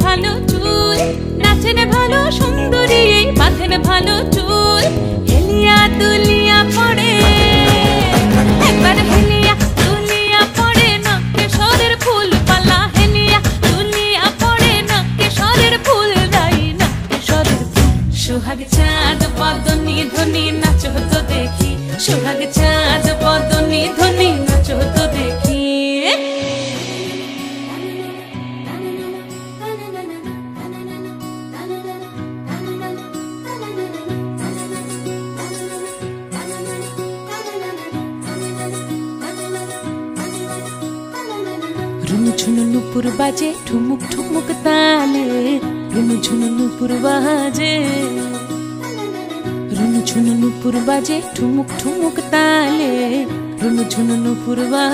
ভালো চুল, নাচেন ভালো সুন্দরী, বাঁধেন ভালো চুল, হেলিয়া দুলিয়া পড়ে, একবার হেলিয়া দুলিয়া পড়ে, নাকে সরের ফুল পালা, হেলিয়া দুলিয়া পড়ে, নাকে সরের ফুল দাই, নাকে সরের ফুল। সোহাগ চাঁদ বদনি ধ্বনি নাচ হতো দেখি, সোহাগ চাঁদ বদনি ধ্বনি নাচ হতো দেখি। ঝুনু নুপুর বাজে ঠুমুক ঠুমুক তালে, রুনু ঝুনু নুপুর বাজে, রুনু ঝুনু নুপুর বাজে ঠুমুক ঠুমুক তালে, রুনু ঝুনু নুপুর বাজে।